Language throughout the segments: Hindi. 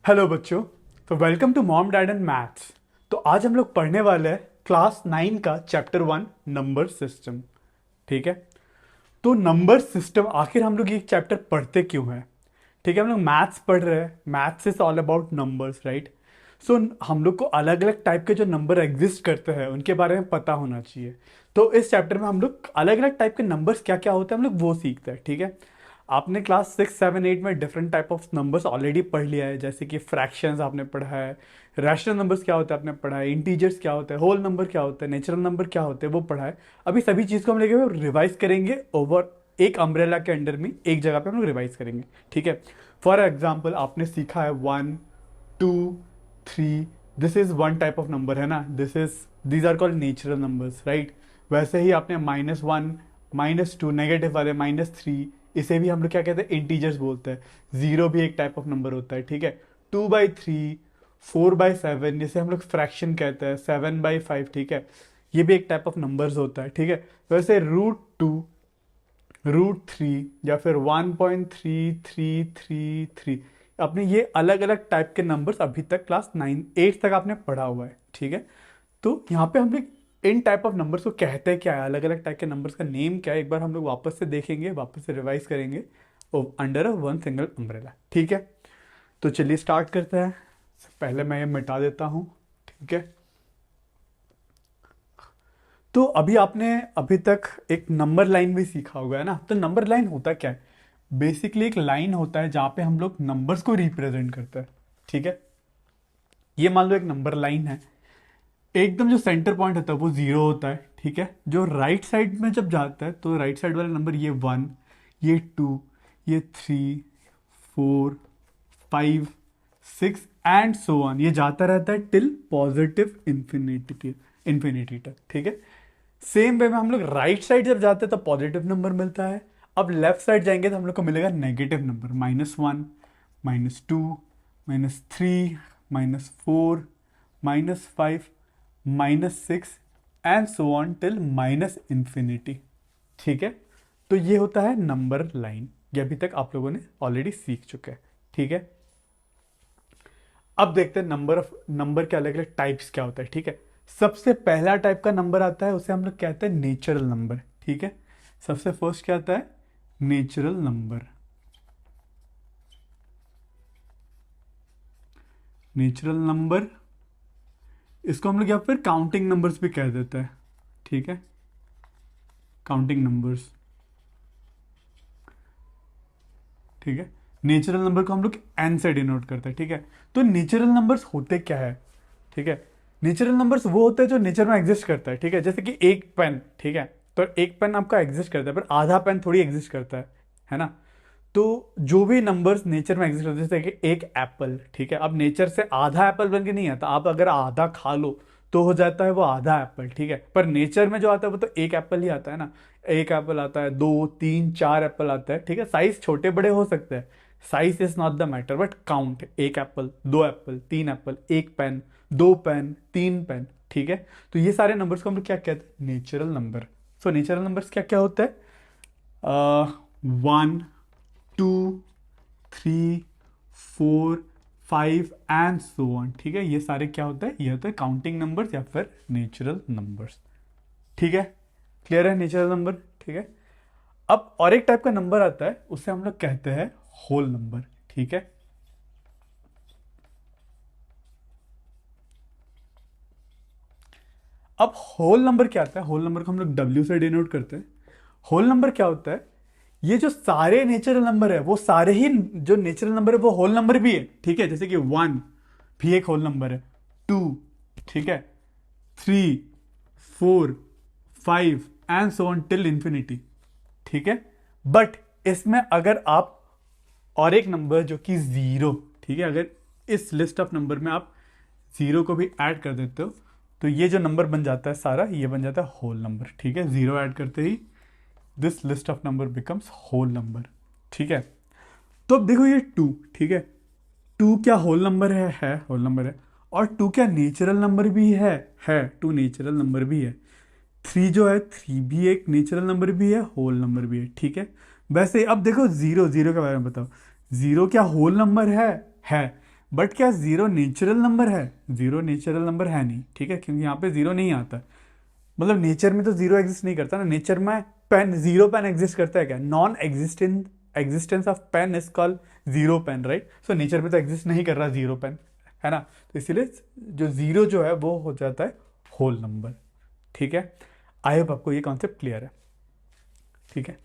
हेलो बच्चों। तो welcome to mom dad and maths. तो आज हम लोग पढ़ने वाले हैं क्लास 9 का चैप्टर 1 नंबर सिस्टम। ठीक है। तो नंबर सिस्टम आखिर हम लोग ये चैप्टर पढ़ते क्यों हैं? ठीक है, हम लोग मैथ्स पढ़ रहे हैं। Maths is all about numbers, right? So हम लोग को अलग अलग टाइप के जो नंबर एग्जिस्ट करते हैं उनके बारे में पता होना चाहिए। तो इस चैप्टर में हम लोग अलग अलग टाइप के नंबर्स क्या क्या होते हैं हम लोग वो सीखते हैं। ठीक है। आपने क्लास 6, 7, 8 में different type of numbers already पढ़ लिया है, जैसे कि फ्रैक्शंस आपने पढ़ा है, रैशनल नंबर्स क्या होता है आपने पढ़ा है, इंटीजर्स क्या होता है, होल नंबर क्या होता है, नेचुरल नंबर क्या होते हैं वो पढ़ा है। अभी सभी चीज़ को हम लेके रिवाइज करेंगे ओवर एक अम्ब्रेला के अंडर में, एक जगह पे हम लोग रिवाइज करेंगे। ठीक है। फॉर एग्जाम्पल आपने सीखा है 1, 2, 3। This is one type of number है ना, these are called natural numbers, right? वैसे ही आपने -1, -2 नेगेटिव वाले, -3, इसे भी हम लोग क्या कहते हैं, इंटीजर्स बोलते हैं। जीरो भी एक टाइप ऑफ नंबर होता है। ठीक है। 2/3, 4/7 जिसे हम लोग फ्रैक्शन कहते हैं, 7/5। ठीक है। ये भी एक टाइप ऑफ नंबर्स होता है। ठीक है। वैसे √2, √3 या फिर 1.3333, अपने ये अलग अलग टाइप के नंबर्स अभी तक क्लास 9, 8 तक आपने पढ़ा हुआ है। ठीक है। तो यहाँ पे हम लोग इन टाइप ऑफ नंबर्स को कहते हैं क्या है, अलग अलग टाइप के नंबर्स का नेम क्या है, एक बार हम लोग वापस से देखेंगे, वापस से रिवाइज करेंगे under a one single umbrella. ठीक है। तो चलिए स्टार्ट करते हैं। पहले मैं ये मिटा देता हूँ। ठीक है। तो अभी आपने अभी तक एक नंबर लाइन भी सीखा होगा, है ना? तो नंबर लाइन होता क्या है? बेसिकली एक लाइन होता है जहाँ पे हम लोग नंबर्स को रिप्रेजेंट करते हैं। ठीक है। ये मान लो एक नंबर लाइन है, एकदम जो सेंटर पॉइंट होता है वो जीरो होता है। ठीक है। जो राइट साइड में जब जाता है तो राइट साइड वाला नंबर ये 1, ये 2, ये 3, 4, 5, 6 एंड सो ऑन, ये जाता रहता है टिल पॉजिटिव इंफिनिटी, इंफिनिटी तक। ठीक है। सेम वे में हम लोग राइट साइड जब जाते हैं तो पॉजिटिव नंबर मिलता है। अब लेफ्ट साइड जाएंगे तो हम लोग को मिलेगा negative number, -1, -2, -3, -4, -5, -6 and so on till -infinity. ठीक है। तो ये होता है नंबर लाइन। ये अभी तक आप लोगों ने ऑलरेडी सीख चुके हैं। ठीक है। अब देखते हैं नंबर के अलग अलग टाइप्स क्या होता है। ठीक है। सबसे पहला टाइप का नंबर आता है उसे हम लोग कहते हैं नेचुरल नंबर। ठीक है। सबसे फर्स्ट क्या आता है? Natural number. नेचुरल नंबर, इसको हम लोग या फिर काउंटिंग नंबर्स भी कह देते हैं। ठीक है। Counting numbers. ठीक है। नेचुरल नंबर को हम लोग एन से डिनोट करते हैं। ठीक है। तो नेचुरल नंबर्स होते क्या है? ठीक है। नेचुरल नंबर्स वो होते हैं जो नेचर में एग्जिस्ट करता है। ठीक है। जैसे कि एक पेन, ठीक है, तो एक पेन आपका एग्जिस्ट करता है पर आधा पेन थोड़ी एग्जिस्ट करता है ना? तो जो भी नंबर्स नेचर में एग्जिस्ट होते हैं, जैसे कि एक एप्पल, ठीक है, अब नेचर से आधा एप्पल बन के नहीं आता, आप अगर आधा खा लो तो हो जाता है वो आधा एप्पल। ठीक है। पर नेचर में जो आता है वो तो एक एप्पल ही आता है ना। एक एप्पल आता है, 2, 3, 4 एप्पल आता है। ठीक है। साइज छोटे बड़े हो सकते हैं, size is not the matter, but count एक एप्पल, 2 एप्पल, 3 एप्पल, एक पेन, 2 पेन, 3 पेन। ठीक है। तो ये सारे नंबर्स को हम लोग क्या कहते हैं? Natural number. So natural numbers क्या क्या होता है? 1, 2, 3, 4, 5 एंड सो ऑन। ठीक है। ये सारे क्या होता है? ये होता है काउंटिंग नंबर्स या फिर नेचुरल नंबर्स। ठीक है। क्लियर है नेचुरल नंबर? ठीक है। अब और एक टाइप का नंबर आता है, उसे हम लोग कहते हैं होल नंबर। ठीक है। अब होल नंबर क्या आता है? होल नंबर को हम लोग डब्ल्यू से डिनोट करते हैं। होल नंबर क्या होता है? ये जो सारे नेचुरल नंबर है वो सारे ही जो नेचुरल नंबर है वो होल नंबर भी है। ठीक है। जैसे कि 1 भी एक होल नंबर है, 2, ठीक है, 3, 4, 5 and so on till infinity. ठीक है। बट इसमें अगर आप और एक नंबर जो कि जीरो, ठीक है, अगर इस लिस्ट ऑफ नंबर में आप जीरो को भी ऐड कर देते हो तो ये जो नंबर बन जाता है सारा, ये बन जाता है होल नंबर। ठीक है। जीरो ऐड करते ही this list of number becomes whole number. ठीक है। तो अब देखो ये 2, ठीक है, 2 क्या होल नंबर है होल नंबर है। और 2 क्या नेचुरल नंबर भी है 2 नेचुरल नंबर भी है। 3 जो है, 3 भी एक नेचुरल नंबर भी है, होल नंबर भी है। ठीक है। वैसे अब देखो जीरो, जीरो के बारे में बताओ, जीरो क्या होल नंबर है? बट क्या जीरो नेचुरल नंबर है? जीरो नेचुरल नंबर है नहीं, ठीक है, क्योंकि यहाँ पे जीरो नहीं आता। मतलब नेचर में तो जीरो एग्जिस्ट नहीं करता ना। नेचर में पेन, जीरो पेन एग्जिस्ट करता है क्या? Non existent existence of pain is called zero pain, right? So nature में तो एग्जिस्ट नहीं कर रहा जीरो पेन, है ना। तो इसीलिए जो जीरो जो है वो हो जाता है होल नंबर, ठीक है। आई होप आपको ये कॉन्सेप्ट क्लियर है, ठीक है।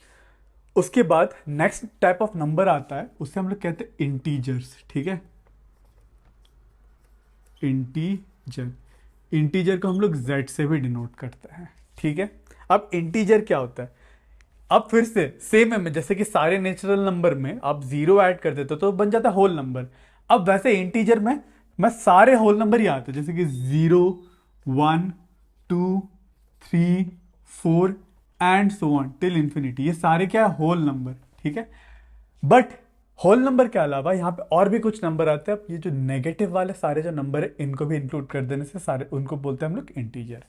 उसके बाद नेक्स्ट टाइप ऑफ नंबर आता है, उससे हम लोग कहते हैं इंटीजर्स, ठीक है। इंटीजर, इंटीजर को हम लोग z से भी डिनोट करते हैं, ठीक है। अब इंटीजर क्या होता है? अब फिर से सेम है, जैसे कि सारे नेचुरल नंबर में आप जीरो ऐड कर देते हो तो बन जाता है होल नंबर। अब वैसे इंटीजर में मैं सारे होल नंबर ही आते हैं, जैसे कि 0, 1, 2, 3, 4 and so on till infinity. ये सारे क्या है? होल नंबर, ठीक है। बट होल नंबर के अलावा यहाँ पे और भी कुछ नंबर आते हैं। अब ये जो नेगेटिव वाले सारे जो नंबर है इनको भी इंक्लूड कर देने से सारे, उनको बोलते हैं हम लोग इंटीजर।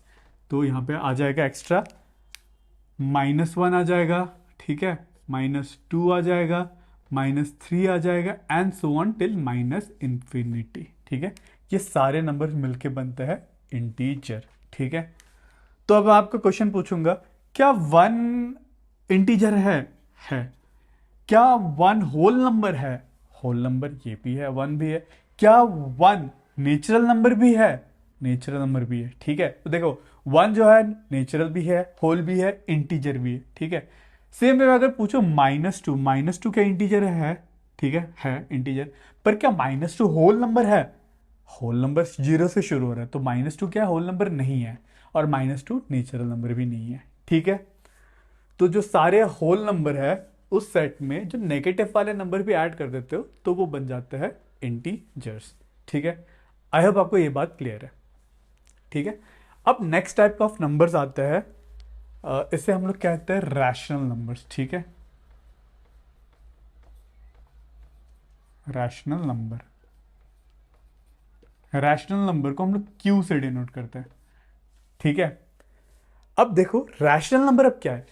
तो यहाँ पे आ जाएगा एक्स्ट्रा -1 आ जाएगा, ठीक है, -2 आ जाएगा, -3 आ जाएगा and so on till minus infinity, ठीक है। ये सारे नंबर मिलके बनते हैं इंटीजर, ठीक है। तो अब आपको क्वेश्चन पूछूंगा, क्या 1 इंटीजर है। क्या 1 होल नंबर है? होल नंबर ये भी है, 1 भी है। क्या 1 नेचुरल नंबर भी है? नेचुरल नंबर भी है, ठीक है। तो देखो 1 जो है नेचुरल भी है, होल भी है, इंटीजर भी है, ठीक है। सेम में अगर पूछो -2, -2 क्या इंटीजर है? ठीक है इंटीजर। पर क्या -2 होल नंबर है? होल नंबर 0 से शुरू हो रहा है, तो -2 क्या होल नंबर नहीं है, और -2 नेचुरल नंबर भी नहीं है, ठीक है। तो जो सारे होल नंबर है उस सेट में जो नेगेटिव वाले नंबर भी ऐड कर देते हो तो वो बन जाते हैं इंटीजर्स, ठीक है। आई होप आपको ये बात क्लियर है, ठीक है। अब नेक्स्ट टाइप ऑफ नंबर्स आते हैं, इसे हम लोग कहते हैं रैशनल नंबर्स, ठीक है। रैशनल नंबर, रैशनल नंबर को हम लोग क्यू से डिनोट करते हैं, ठीक है। अब देखो रैशनल नंबर अब क्या है?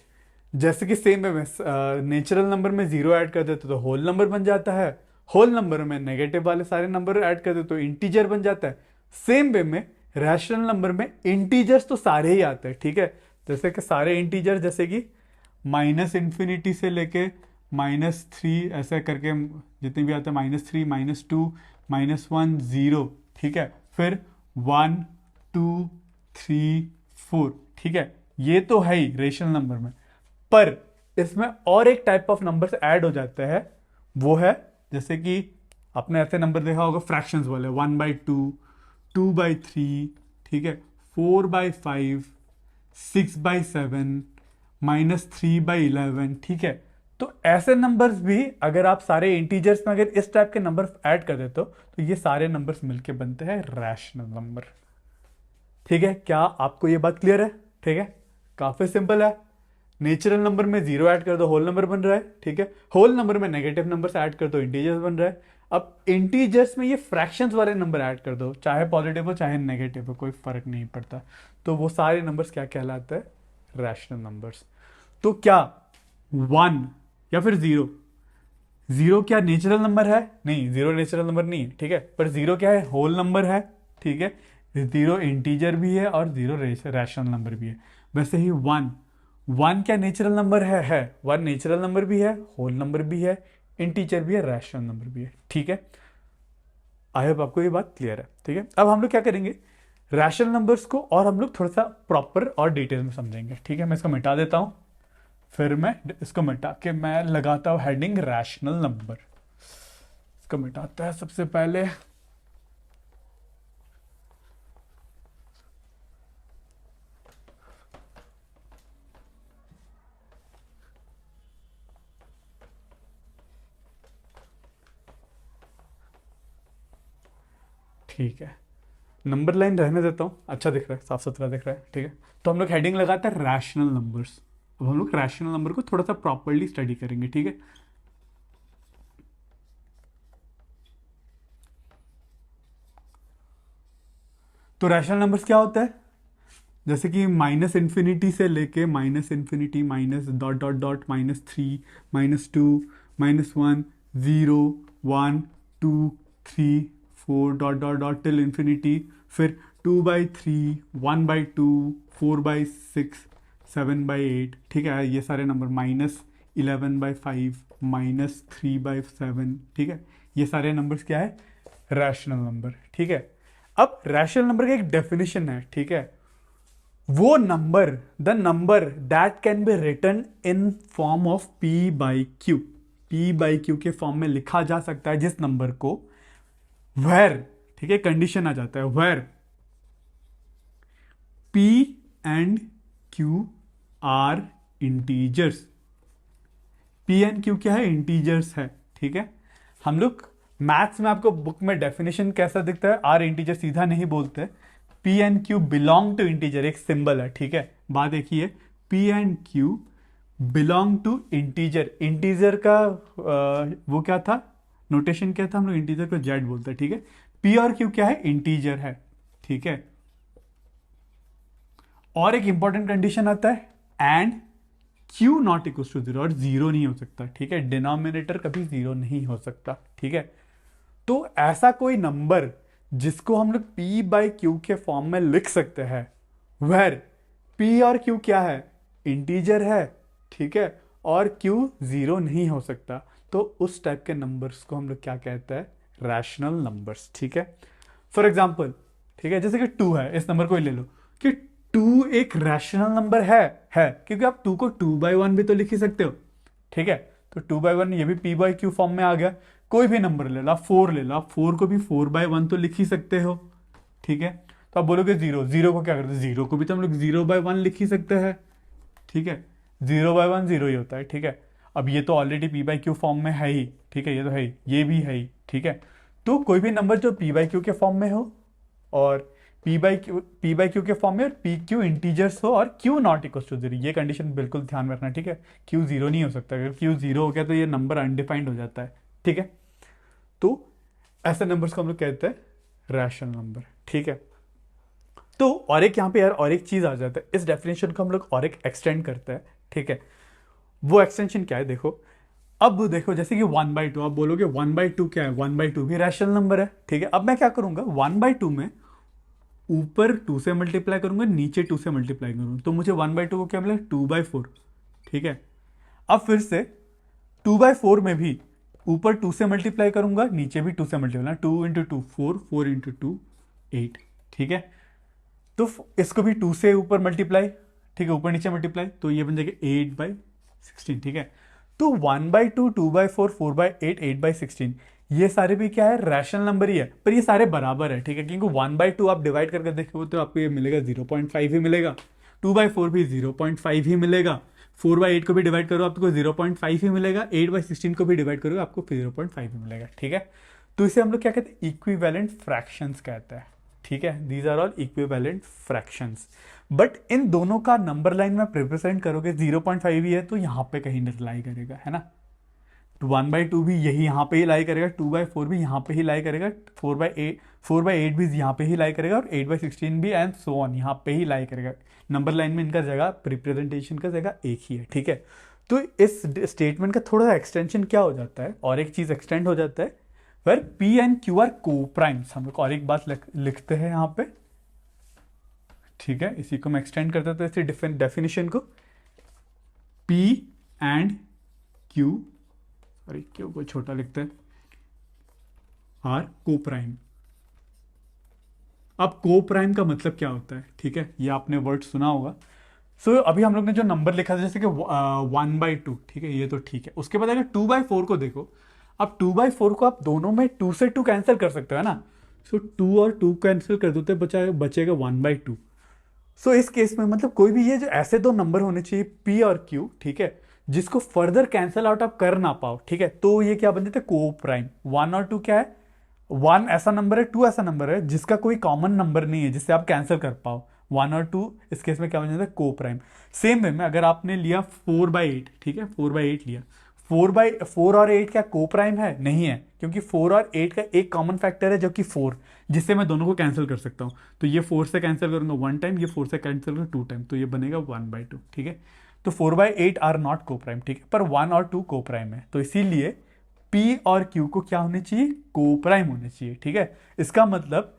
जैसे कि सेम है, नेचुरल नंबर में जीरो ऐड कर देते तो होल नंबर बन जाता है। होल नंबर में नेगेटिव वाले सारे नंबर ऐड कर देते तो इंटीजर बन जाता है। सेम वे में रैशनल नंबर में इंटीजर्स तो सारे ही आते हैं, ठीक है। जैसे कि सारे इंटीजर, जैसे कि -इंफिनिटी से लेके -3 ऐसे करके जितने भी आते हैं, -3, -2, -1, 0, ठीक है। फिर 1, 2, 3, 4, ठीक है। ये तो है ही रेशनल नंबर में। पर इसमें और एक टाइप ऑफ नंबर्स ऐड हो जाते हैं, वो है जैसे कि आपने ऐसे नंबर देखा होगा फ्रैक्शंस वाले, 1/2, 2/3, ठीक है, 4/5, 6/7, -3/11, ठीक है। तो ऐसे नंबर्स भी अगर आप सारे इंटीजर्स में अगर इस टाइप के नंबर ऐड कर देते हो तो ये सारे नंबर्स मिलके बनते हैं रैशनल नंबर, ठीक है। क्या आपको ये बात क्लियर है? ठीक है, काफी सिंपल है। नेचुरल नंबर में जीरो ऐड कर दो होल नंबर बन रहा है, ठीक है। होल नंबर में नेगेटिव नंबर ऐड कर दो इंटीजर्स बन रहा है। अब इंटीजर्स में ये फ्रैक्शंस वाले नंबर ऐड कर दो, चाहे पॉजिटिव हो चाहे नेगेटिव हो, कोई फर्क नहीं पड़ता। तो वो सारे नंबर्स क्या कहलाते हैं? Rational numbers. तो क्या 1 या फिर 0, जीरो क्या नेचुरल नंबर है? नहीं, जीरो नेचुरल नंबर नहीं है, ठीक है। पर जीरो क्या है? होल नंबर है, ठीक है। जीरो इंटीजर भी है और जीरो रैशनल नंबर भी है। वैसे ही 1 क्या नेचुरल नंबर है 1 नेचुरल नंबर भी है, होल नंबर भी है, इंटीजर भी है, रैशनल नंबर भी है, ठीक है। आई होप आपको ये बात क्लियर है, ठीक है। अब हम लोग क्या करेंगे, रैशनल नंबर्स को और हम लोग थोड़ा सा प्रॉपर और डिटेल में समझेंगे, ठीक है। मैं इसको मिटा देता हूं, फिर मैं इसको मिटा के मैं लगाता हूं हेडिंग रैशनल नंबर। इसको मिटाता है सबसे पहले। ठीक है, नंबर लाइन रहने देता हूँ, अच्छा दिख रहा है, साफ सुथरा दिख रहा है, ठीक है। तो हम लोग हेडिंग लगाते हैं रैशनल नंबर्स। अब हम लोग रैशनल नंबर को थोड़ा सा प्रॉपरली स्टडी करेंगे, ठीक है। तो रैशनल नंबर्स क्या होता है? जैसे कि -इंफिनिटी से लेके -infinity, -... -3, -2, -1, 0, 1, 2, 3, 4 dot dot dot till infinity, फिर 2/3, 1/2, 4/6, 7/8, ठीक है, ये सारे नंबर, -11/5, -3/7, ठीक है, ये सारे नंबर्स क्या है, रैशनल नंबर, ठीक है। अब रैशनल नंबर का एक डेफिनेशन है, ठीक है, वो number, the number that can be written in form of p/q, p/q के फॉर्म में लिखा जा सकता है जिस नंबर को, वेर, ठीक है, कंडीशन आ जाता है, where p and q are integers. p and q क्या है, इंटीजर्स है, ठीक है। हम लोग मैथ्स में आपको बुक में डेफिनेशन कैसा दिखता है, आर इंटीजर सीधा नहीं बोलते, p and q belong to integer, एक सिंबल है, ठीक है। बात देखिए, p and q belong to integer, integer का वो क्या था, नोटेशन क्या था, हम लोग इंटीजर को जेड बोलते हैं, ठीक है। p और q क्या है, इंटीजर है, ठीक है। और एक इंपॉर्टेंट कंडीशन आता है, and q not equal to 0, और जीरो नहीं हो सकता, ठीक है, डिनोमिनेटर कभी जीरो नहीं हो सकता, ठीक है। तो ऐसा कोई नंबर जिसको हम लोग p/q के फॉर्म में लिख सकते हैं, वेर p और q क्या है, इंटीजर है, ठीक है, और q जीरो नहीं हो सकता, तो उस टाइप के नंबर्स को हम लोग क्या कहते हैं, रैशनल नंबर्स, ठीक है। फॉर एग्जाम्पल, ठीक है, जैसे कि 2 है, इस नंबर को ही ले लो कि 2 एक रैशनल नंबर है, क्योंकि आप 2 को 2/1 भी तो लिख ही सकते हो, ठीक है। तो 2/1 ये भी p/q फॉर्म में आ गया। कोई भी नंबर ले लो, आप 4 ले लो, आप 4 को भी 4/1 तो लिख ही सकते हो, ठीक है। तो आप बोलोगे जीरो को क्या करते हैं, जीरो को भी तो हम लोग 0/1 लिख ही सकते हैं, ठीक है, 0/1 जीरो ही होता है, ठीक है। अब ये तो ऑलरेडी p/q फॉर्म में है ही, ठीक है, ये तो है ही, ये भी है ही, ठीक है। तो कोई भी नंबर जो p/q के फॉर्म में हो, और p/q के फॉर्म में, और pq इंटीजर्स हो, और q नॉट इक्वल टू 0, ये कंडीशन बिल्कुल ध्यान रखना, ठीक है। q जीरो नहीं हो सकता, अगर q जीरो हो गया तो ये नंबर अनडिफाइंड हो जाता है, ठीक है। तो ऐसे नंबर्स को हम लोग कहते हैं रैशनल नंबर, ठीक है। तो और एक यहाँ पे यार और एक चीज आ जाता है, इस डेफिनेशन को हम लोग और एक एक्सटेंड करते हैं, ठीक है। वो एक्सटेंशन क्या है, देखो, अब देखो, जैसे कि 1/2, आप बोलोगे 1/2 क्या है, 1/2 भी रैशनल नंबर है, ठीक है। अब मैं क्या करूंगा, 1/2 में ऊपर 2 से मल्टीप्लाई करूंगा, नीचे 2 से मल्टीप्लाई करूंगा, तो मुझे 1/2 को क्या मिला, 2/4, ठीक है। अब फिर से 2/4 में भी ऊपर 2 से मल्टीप्लाई करूंगा, नीचे भी 2 से मल्टीप्लाई, 2 इंटू 2 4, 4 इंटू 2 8, ठीक है। तो इसको भी 2 से ऊपर मल्टीप्लाई, ठीक है, ऊपर नीचे मल्टीप्लाई, तो ये बन जाएगा 8/16, ठीक है। तो 1/2, 2/4, 4/8, 8/16, ये सारे भी क्या है, रैशनल नंबर ही है, पर ये सारे बराबर है, ठीक है, क्योंकि 1/2 आप डिवाइड करके देखोगे तो आपको ये मिलेगा 0.5 ही मिलेगा, 2/4 भी 0.5 ही मिलेगा, 4/8 को भी डिवाइड करो आपको 0.5 ही मिलेगा, 8/16 को भी डिवाइड करो आपको 0.5 ही मिलेगा, ठीक है। तो इसे हम लोग क्या कहते हैं, इक्विवेलेंट फ्रैक्शंस कहते हैं, ठीक है। These are all equivalent fractions, but इन दोनों का नंबर लाइन में रिप्रेजेंट करोगे, 0.5 ही है तो यहाँ पे कहीं लाई करेगा, है ना। 1/2 भी यही यहाँ पे ही लाई करेगा, 2/4 भी यहाँ पे ही लाई करेगा, 4/8 भी यहाँ पे ही लाई करेगा, और 8/16 भी, एंड सो ऑन, यहाँ पे ही लाई करेगा। नंबर लाइन में इनका जगह, रिप्रेजेंटेशन का जगह एक ही है, ठीक है। तो इस स्टेटमेंट का थोड़ा सा एक्सटेंशन क्या हो जाता है, और एक चीज एक्सटेंड हो जाता है, where p and q are coprimes. हम लोग और एक बात लिखते हैं यहाँ पे, ठीक है, इसी को मैं एक्सटेंड करता हूं, तो इसी डेफिनेशन को, p and q, sorry Q को छोटा लिखते हैं, आर को प्राइम। अब को प्राइम का मतलब क्या होता है, ठीक है, ये आपने वर्ड सुना होगा। सो अभी हम लोग ने जो नंबर लिखा था, जैसे कि 1/2, ठीक है, ये तो ठीक है। उसके बाद अगर 2/4 को देखो, अब 2/4 को आप दोनों में 2 से 2 कैंसिल कर सकते हो, है ना। सो 2 और 2 कैंसिल कर देते, बचेगा 1/2। सो इस केस में मतलब कोई भी ये जो ऐसे दो नंबर होने चाहिए, p और q, ठीक है, जिसको फर्दर कैंसिल आउट आप कर ना पाओ, ठीक है, तो ये क्या बन जाते हैं, को प्राइम। 1 और 2 क्या है, 1 ऐसा नंबर है, 2 ऐसा नंबर है जिसका कोई कॉमन नंबर नहीं है जिससे आप कैंसिल कर पाओ। 1 और 2 इस केस में क्या बन जाता है, को प्राइम। सेम वे में अगर आपने लिया 4/8, ठीक है, 4/8 लिया, 4 और 8 क्या को प्राइम है, नहीं है, क्योंकि 4 और 8 का एक कॉमन फैक्टर है जो कि 4, जिससे मैं दोनों को कैंसिल कर सकता हूं। तो ये 4 से कैंसिल करूंगा 1 टाइम, ये 4 से कैंसिल करूंगा 2 टाइम, तो ये बनेगा 1/2, ठीक है। तो 4/8 आर नॉट को प्राइम, ठीक है, पर 1 और 2 को प्राइम है, तो इसीलिए P और Q को क्या होने चाहिए, को प्राइम होने चाहिए। ठीक है, इसका मतलब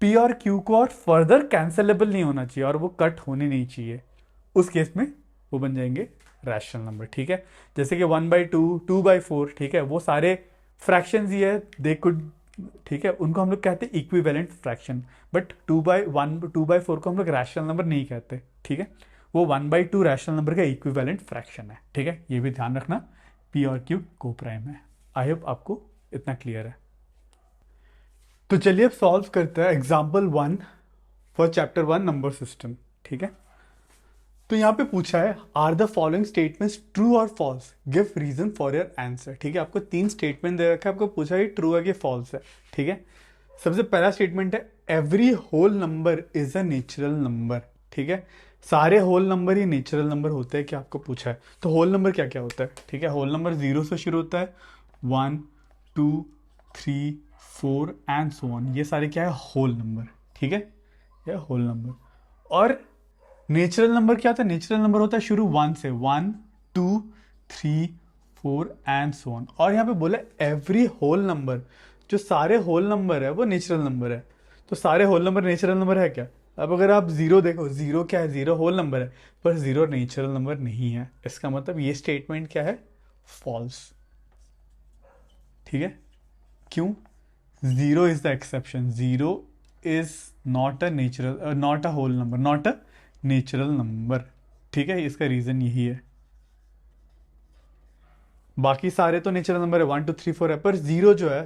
P और Q को और फर्दर कैंसलेबल नहीं होना चाहिए और वो कट होने नहीं चाहिए। उस केस में वो बन जाएंगे रैशनल नंबर। ठीक है, जैसे कि 1/2, 2/4, ठीक है, वो सारे फ्रैक्शंस ही है, दे कुड, ठीक है, उनको हम लोग कहते हैं इक्विवेलेंट फ्रैक्शन। बट 2/1, 2/4 को हम लोग रैशनल नंबर नहीं कहते। ठीक है, वो 1/2 रैशनल नंबर का इक्विवेलेंट फ्रैक्शन है। ठीक है, ये भी ध्यान रखना, P और Q को प्राइम है। आई होप आपको इतना क्लियर है। तो चलिए अब सॉल्व करते हैं example 1 for chapter 1 number system. ठीक है, तो यहाँ पे पूछा है are the following statements true और false, give reason for your answer. ठीक है, आपको 3 स्टेटमेंट दे रखा है, आपको पूछा है ट्रू है कि फॉल्स है। ठीक है, सबसे पहला स्टेटमेंट है every whole number is a natural number. ठीक है, सारे होल नंबर ही नेचुरल नंबर होते हैं क्या, आपको पूछा है। तो होल नंबर क्या क्या होता है, ठीक है, होल नंबर 0 से शुरू होता है, 1, 2, 3, 4 एंड सो ऑन, ये सारे क्या है, होल नंबर। ठीक है, ये होल नंबर। और नेचुरल नंबर क्या होता है, नेचुरल नंबर होता है शुरू 1 से, 1, 2, 3, 4 एंड सो ऑन। और यहाँ पे बोला एवरी होल नंबर, जो सारे होल नंबर है वो नेचुरल नंबर है। तो सारे होल नंबर नेचुरल नंबर है क्या। अब अगर आप जीरो देखो, जीरो क्या है, जीरो होल नंबर है, पर जीरो नेचुरल नंबर नहीं है। इसका मतलब ये स्टेटमेंट क्या है, फॉल्स। ठीक है, क्यों, zero is the exception, zero is not a natural, not a whole number, not a natural number. ठीक है, इसका रीजन यही है। बाकी सारे तो नेचुरल नंबर है, 1, 2, 3, 4 है, पर जीरो जो है,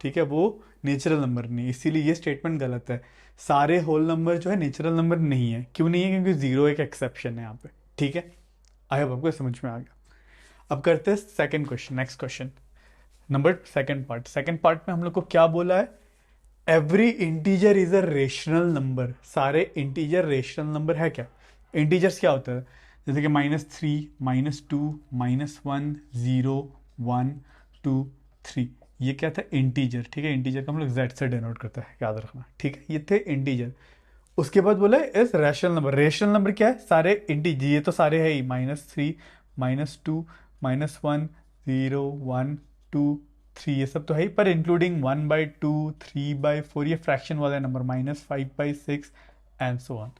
ठीक है, वो नेचुरल नंबर नहीं, इसीलिए ये स्टेटमेंट गलत है। सारे होल नंबर जो है नेचुरल नंबर नहीं है। क्यों नहीं है, क्योंकि जीरो एक एक्सेप्शन है यहाँ पे। ठीक है, आई होप आपको समझ में आ गया। अब करते हैं second question, next question number second part में हम लोग को क्या बोला है, every integer is a rational number. सारे इंटीजर रेशनल नंबर है क्या। इंटीजर्स क्या होता है, जैसे कि -3, -2, -1, 0, 1, 2, 3, ये क्या था, इंटीजर। ठीक है, इंटीजर का हम लोग जेड से डिनोट करते हैं, याद रखना। ठीक है, ये थे इंटीजर। उसके बाद बोला इस रैशनल नंबर, रेशनल नंबर क्या है, सारे इंटीजर, ये तो सारे है ही, -3, -2, -1, 0, 1, 2, 3, ये सब तो है ही, पर इंक्लूडिंग 1/2, 3/4, ये फ्रैक्शन वाला नंबर, -5/6 एंड सो ऑन।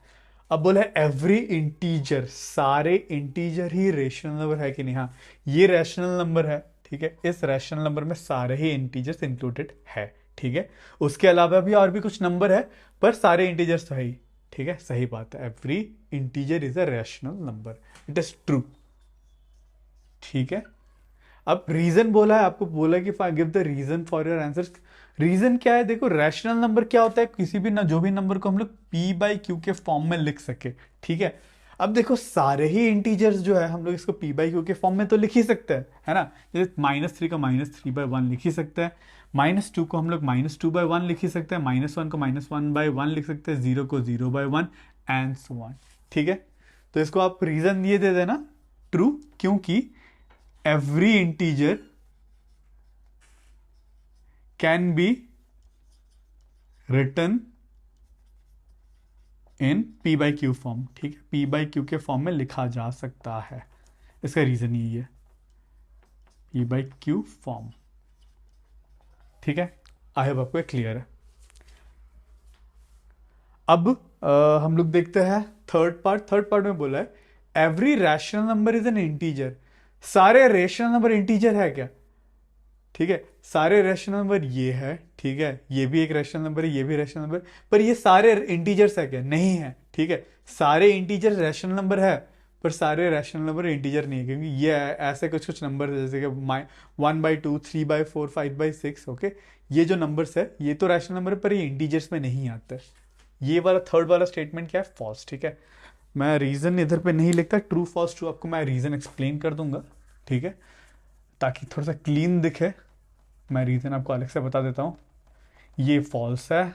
अब बोला एवरी इंटीजर, सारे इंटीजर ही रेशनल नंबर है कि नहीं, हाँ ये रैशनल नंबर है। ठीक है, इस रैशनल नंबर में सारे ही इंटीजर्स इंक्लूडेड है। ठीक है, उसके अलावा भी और भी कुछ नंबर है, पर सारे इंटीजर्स तो है ही। ठीक है, सही बात है, every integer is a rational number, it is true. ठीक है, अब रीजन बोला है, आपको बोला कि give the reason for your answer. Reason क्या है, देखो रैशनल नंबर क्या होता है, किसी भी जो भी नंबर को हम लोग P/Q के फॉर्म में लिख सके। ठीक है, अब देखो सारे ही इंटीजर्स जो है हम लोग इसको P/Q के फॉर्म में तो लिख ही सकते हैं, है ना। जैसे -3 का -3/1 लिख ही सकते हैं, -2 को हम लोग -2/1 लिख ही सकते हैं, -1 को -1/1 लिख सकते हैं, 0 को 0/1 एंड सो ऑन। ठीक है, तो इसको आप रीजन ये दे देना ट्रू, क्योंकि every integer can be written in P/Q form. ठीक है, P/Q के फॉर्म में लिखा जा सकता है, इसका रीजन यही है, P/Q फॉर्म। ठीक है, आई होप आपको क्लियर है। अब हम लोग देखते हैं थर्ड पार्ट में बोला है every rational number is an integer. सारे रैशनल नंबर इंटीजर है क्या। ठीक है, सारे रैशनल नंबर ये है, ठीक है, ये भी एक रैशनल नंबर है, ये भी रैशनल नंबर, पर ये सारे इंटीजर्स है क्या, नहीं है। ठीक है, सारे इंटीजर रैशनल नंबर है, पर सारे रैशनल नंबर इंटीजर नहीं है, क्योंकि ये ऐसे कुछ कुछ नंबर है, जैसे कि 1/2, 3/4, 5/6। ओके, ये जो नंबर्स है ये तो रैशनल नंबर है, पर ये इंटीजर्स में नहीं आते। ये वाला थर्ड वाला स्टेटमेंट क्या है, फॉल्स। ठीक है, मैं रीजन इधर पे नहीं लिखता, ट्रू फॉल्स ट्रू आपको मैं रीजन एक्सप्लेन कर दूंगा। ठीक है, ताकि थोड़ा सा क्लीन दिखे, मैं रीजन आपको अलग से बता देता हूं। ये फॉल्स है,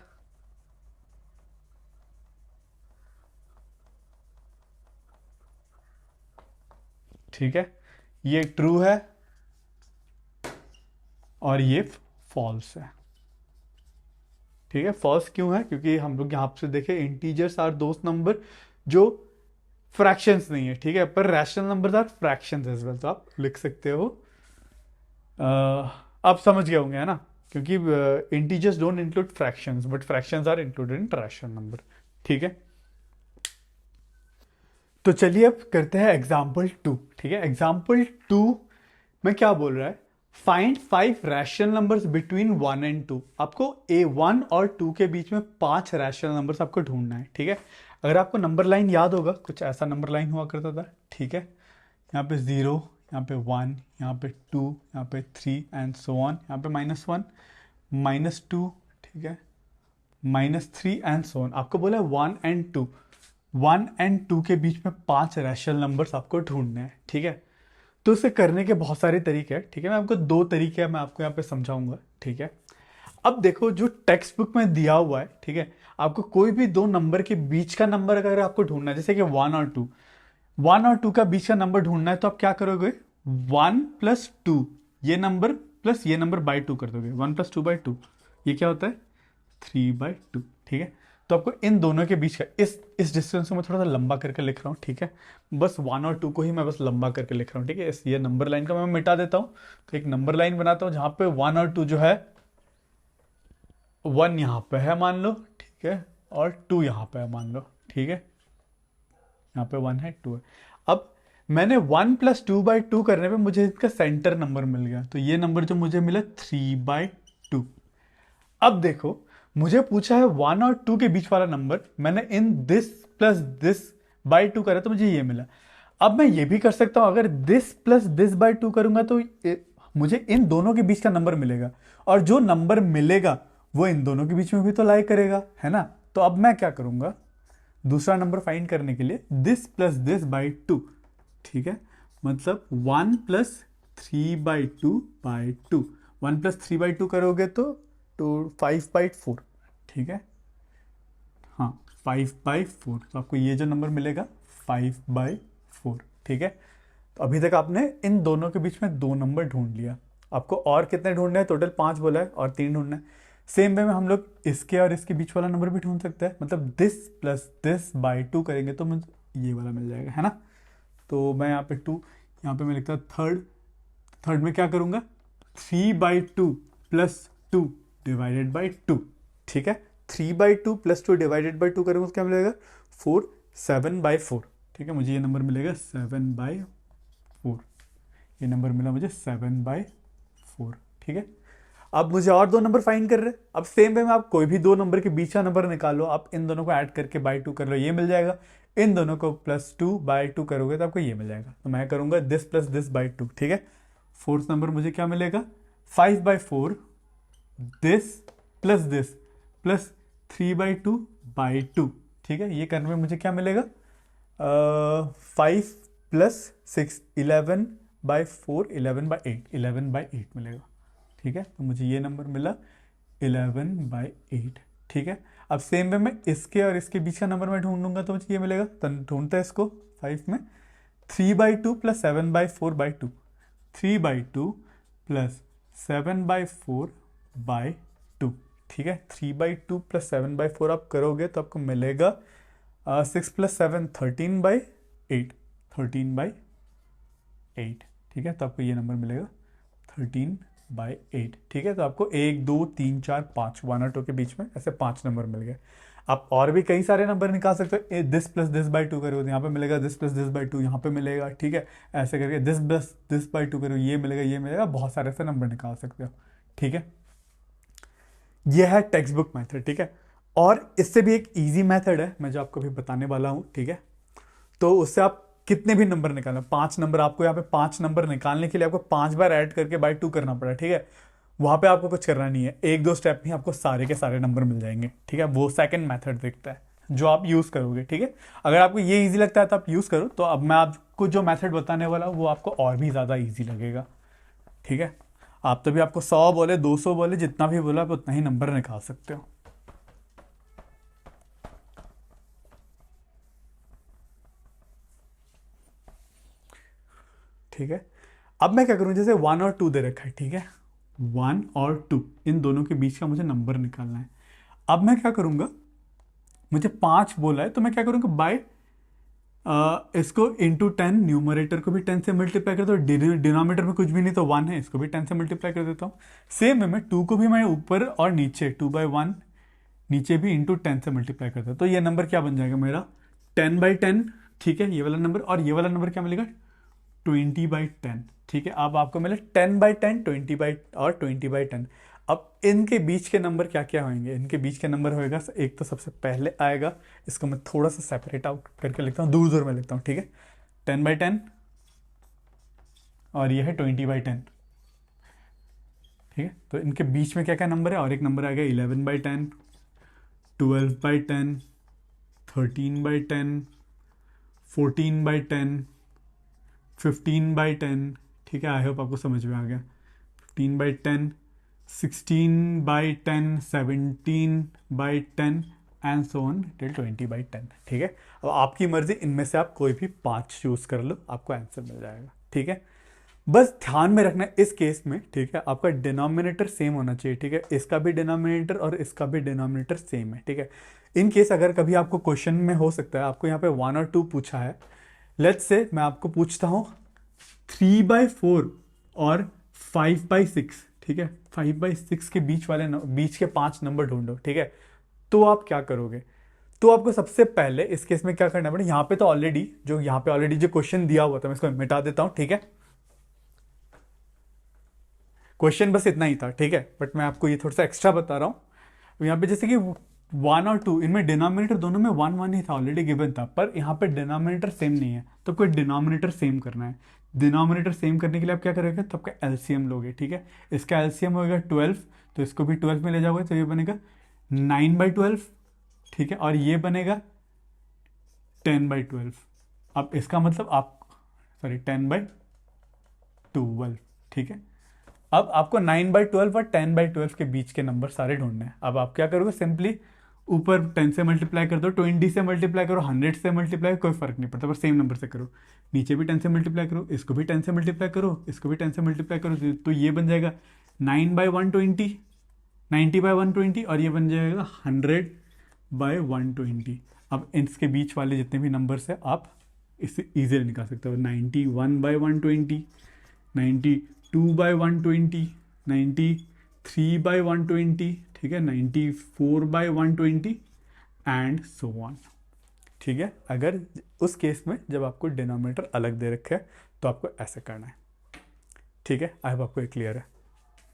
ठीक है, ये ट्रू है, और ये फॉल्स है। ठीक है, फॉल्स क्यों है, क्योंकि हम लोग यहां से देखे इंटीजर्स आर दोस्त नंबर जो फ्रैक्शंस नहीं है। ठीक है, पर rational number are fractions as well, तो आप लिख सकते हो आप समझ गए होंगे है ना, क्योंकि integers don't include fractions but fractions are included in rational number. ठीक है, तो चलिए अब करते हैं एग्जाम्पल 2। ठीक है, एग्जाम्पल 2 में क्या बोल रहा है, find 5 rational numbers between 1 and 2। आपको A1 और 2 के बीच में 5 रैशनल नंबर्स आपको ढूंढना है। ठीक है, अगर आपको नंबर लाइन याद होगा, कुछ ऐसा नंबर लाइन हुआ करता था। ठीक है, यहाँ पे 0, यहाँ पे 1, यहाँ पे 2, यहाँ पे 3 एंड सो ऑन, यहाँ पे -1, -2, ठीक है, -3 एंड सो ऑन। आपको बोला 1 एंड 2, 1 एंड 2 के बीच में 5 रैशनल नंबर्स आपको ढूंढने हैं। ठीक है, तो इसे करने के बहुत सारे तरीके हैं। ठीक है, मैं आपको 2 तरीके मैं आपको यहाँ पे समझाऊंगा। ठीक है, अब देखो जो टेक्स्ट बुक में दिया हुआ है, ठीक है, आपको कोई भी 2 नंबर के बीच का नंबर अगर आपको ढूंढना है, जैसे कि 1 और 2, 1 और 2 का बीच का नंबर ढूंढना है, तो आप क्या करोगे, 1 प्लस 2 ये नंबर प्लस ये नंबर बाई 2 कर दोगे। 1 प्लस 2 बाई 2 ये क्या होता है, 3/2। ठीक है, तो आपको इन दोनों के बीच का इस डिस्टेंस को मैं थोड़ा सा लंबा करके लिख रहा हूँ। ठीक है, बस 1 और 2 को ही मैं बस लंबा करके लिख रहा हूँ। ठीक है, इस ये नंबर लाइन का मैं मिटा देता हूँ, तो एक नंबर लाइन बनाता हूँ जहाँ पे 1 और 2 जो है, 1 यहाँ पे है मान लो, ठीक है, और 2 यहाँ पे है मान लो। ठीक है, यहाँ पे 1 है, 2 है। अब मैंने 1 प्लस 2/2 करने पे मुझे इसका सेंटर नंबर मिल गया, तो ये नंबर जो मुझे मिला 3/2। अब देखो मुझे पूछा है 1 और 2 के बीच वाला नंबर, मैंने in this plus this by 2 करा तो मुझे ये मिला। अब मैं ये भी कर सकता हूं, अगर दिस प्लस दिस बाई 2 करूंगा तो मुझे इन दोनों के बीच का नंबर मिलेगा, और जो नंबर मिलेगा वो इन दोनों के बीच में भी तो लाई करेगा, है ना। तो अब मैं क्या करूंगा, दूसरा नंबर फाइंड करने के लिए दिस प्लस दिस बाई 2। ठीक है, मतलब 1 प्लस 3/2/2, 1 प्लस 3/2 करोगे तो 5/4। ठीक है, हाँ 5/4, तो आपको ये जो नंबर मिलेगा 5/4। ठीक है, तो अभी तक आपने इन दोनों के बीच में 2 नंबर ढूंढ लिया। आपको और कितने ढूंढने हैं, टोटल 5 बोला है और 3 ढूंढना है। सेम वे में हम लोग इसके और इसके बीच वाला नंबर भी ढूंढ सकते हैं, मतलब दिस प्लस दिस बाई 2 करेंगे तो मुझे ये वाला मिल जाएगा, है ना। तो मैं यहाँ पे 2, यहाँ पे मैं लिखता हूँ थर्ड, थर्ड में क्या करूँगा, 3/2 प्लस 2 डिवाइडेड बाई 2। ठीक है, 3/2 प्लस 2 डिवाइडेड बाई 2 करेंगे तो क्या मिलेगा, 4, 7/4। ठीक है, मुझे ये नंबर मिलेगा 7/4, ये नंबर मिला मुझे 7/4। ठीक है, अब मुझे और 2 नंबर फाइंड कर रहे हैं। अब सेम वे में आप कोई भी 2 नंबर के बीच का नंबर निकालो, आप इन दोनों को ऐड करके बाई 2 कर लो, ये मिल जाएगा। इन दोनों को प्लस 2/2 करोगे तो आपको ये मिल जाएगा। तो मैं करूंगा दिस प्लस दिस बाई 2। ठीक है, फोर्थ नंबर मुझे क्या मिलेगा, 5/4 दिस प्लस दिस प्लस 3/2/2। ठीक है, ये करने में मुझे क्या मिलेगा, 5 प्लस 6, 11/4, 11/8, 11/8 मिलेगा। ठीक है, तो मुझे ये नंबर मिला 11/8। ठीक है, अब सेम वे में इसके और इसके बीच का नंबर मैं ढूंढूंगा तो मुझे ये मिलेगा, तो ढूंढते हैं इसको 5 में, 3/2 प्लस 7/4/2, 3/2 प्लस 7/4/2। ठीक है, 3/2 प्लस 7/4 आप करोगे तो आपको मिलेगा 6 प्लस 7, 13/8, 13/8। ठीक है, तो आपको ये नंबर मिलेगा 13/8। ठीक है, तो आपको 1, 2, 3, 4, 5, 1 और 2 के बीच में ऐसे 5 नंबर मिल गए। आप और भी कई सारे नंबर निकाल सकते हो, दिस प्लस दिस बाई 2 करो तो यहाँ पे मिलेगा, दिस प्लस दिस बाई 2 यहाँ पे मिलेगा। ठीक है, ऐसे करके दिस प्लस दिस बाई 2 करो, ये मिलेगा, ये मिलेगा, बहुत सारे ऐसे नंबर निकाल सकते हो। ठीक है, ये है टेक्स्ट बुक मेथड। ठीक है, और इससे भी एक इजी मेथड है मैं जो आपको अभी बताने वाला हूँ। ठीक है, तो उससे आप कितने भी नंबर निकालना, 5 नंबर, आपको यहाँ पे 5 नंबर निकालने के लिए आपको 5 बार ऐड करके बाई 2 करना पड़ा। ठीक है, वहां पे आपको कुछ करना नहीं है, 1-2 स्टेप में आपको सारे के सारे नंबर मिल जाएंगे। ठीक है, वो सेकंड मेथड दिखता है जो आप यूज करोगे। ठीक है, अगर आपको ये इजी लगता है तो आप यूज करो। तो अब मैं आपको जो मेथड बताने वाला हूँ वो आपको और भी ज्यादा इजी लगेगा। ठीक है, आप तभी आपको 100 बोले, 200 बोले, जितना भी बोला आप उतना ही नंबर निकाल सकते हो। ठीक है, अब मैं क्या करूं, जैसे 1 और 2 दे रखा है। ठीक है, 1 और 2 इन दोनों के बीच का मुझे नंबर निकालना है। अब मैं क्या करूंगा, मुझे 5 बोला है तो मैं क्या करूंगा, बाय इसको इंटू 10, न्यूमरेटर को भी 10 से मल्टीप्लाई कर दो, डिनोमिनेटर में कुछ भी नहीं तो 1 है, इसको भी 10 से मल्टीप्लाई कर देता हूँ। सेम है, मैं 2 को भी मैं ऊपर और नीचे 2/1 नीचे भी इंटू 10 से मल्टीप्लाई करता हूँ, तो ये नंबर क्या बन जाएगा मेरा 10/10। ठीक है, ये वाला नंबर, और ये वाला नंबर क्या मिलेगा 20/10। ठीक है, अब आपको मिला 10/10, 20/10। अब इनके बीच के नंबर क्या क्या होंगे, इनके बीच के नंबर होएगा, एक तो सबसे पहले आएगा, इसको मैं थोड़ा सा सेपरेट आउट करके लिखता हूँ, दूर दूर में लिखता हूँ। ठीक है, 10/10 और ये है 20/10। ठीक है, तो इनके बीच में क्या क्या नंबर है, और एक नंबर आएगा 11/10, 12/10, 13/10, 14/10, 15/10। ठीक है, आई होप आपको समझ में आ गया। 15/10, 16/10, 17/10 एंड सो ऑन टिल 20/10। ठीक है, अब आपकी मर्जी, इनमें से आप कोई भी 5 चूज कर लो, आपको आंसर मिल जाएगा। ठीक है, बस ध्यान में रखना है इस केस में, ठीक है, आपका डिनोमिनेटर सेम होना चाहिए। ठीक है, इसका भी डिनोमिनेटर और इसका भी डिनोमिनेटर सेम है। ठीक है, इन केस अगर कभी आपको क्वेश्चन में हो सकता है, आपको यहाँ पे 1 और 2 पूछा है, लेट्स से मैं आपको पूछता हूँ 3/4 और 5/6। ठीक है, 5/6 के बीच वाले बीच के 5 नंबर ढूंढो। ठीक है, तो आप क्या करोगे, तो आपको सबसे पहले इस केस में क्या करना पड़ेगा, यहाँ पे तो ऑलरेडी जो क्वेश्चन दिया हुआ था, मैं इसको मिटा देता हूँ। ठीक है, क्वेश्चन बस इतना ही था। ठीक है, बट मैं आपको ये थोड़ा सा एक्स्ट्रा बता रहा हूँ। यहाँ पे जैसे कि 1 और 2, इनमें डिनोमिनेटर दोनों में 1 1 ही था, ऑलरेडी गिवन था, पर यहाँ पे डिनोमिनेटर सेम नहीं है, तो कोई डिनोमिनेटर सेम करना है। डिनोमिनेटर सेम करने के लिए आप क्या करोगे, तो आपका एलसीएम लोगे। ठीक है, इसका एलसीएम होगा 12, तो इसको भी 12 में ले जाओगे, तो ये बनेगा 9/12। ठीक है, और ये बनेगा 10/12। अब इसका मतलब आप, सॉरी, 10/12। ठीक है, अब आपको 9/12 और 10/12 के बीच के नंबर सारे ढूंढने हैं। अब आप क्या करोगे, सिंपली ऊपर 10 से मल्टीप्लाई कर दो, 20 से मल्टीप्लाई करो, 100 से मल्टीप्लाई, कोई फर्क नहीं पड़ता, पर सेम नंबर से करो। नीचे भी 10 से मल्टीप्लाई करो, इसको भी 10 से मल्टीप्लाई करो, इसको भी 10 से मल्टीप्लाई करो, तो ये बन जाएगा 9/120, 90/120, और ये बन जाएगा 100/120। अब इसके बीच वाले जितने भी नंबर्स है आप इससे इजीली निकाल सकते हो, 91/120, 92/120, 93/120। ठीक है, 94/120 एंड सो ऑन। ठीक है, अगर उस केस में जब आपको डिनोमिनेटर अलग दे रखा है, तो आपको ऐसे करना है। ठीक है, आई होप आपको ये क्लियर है।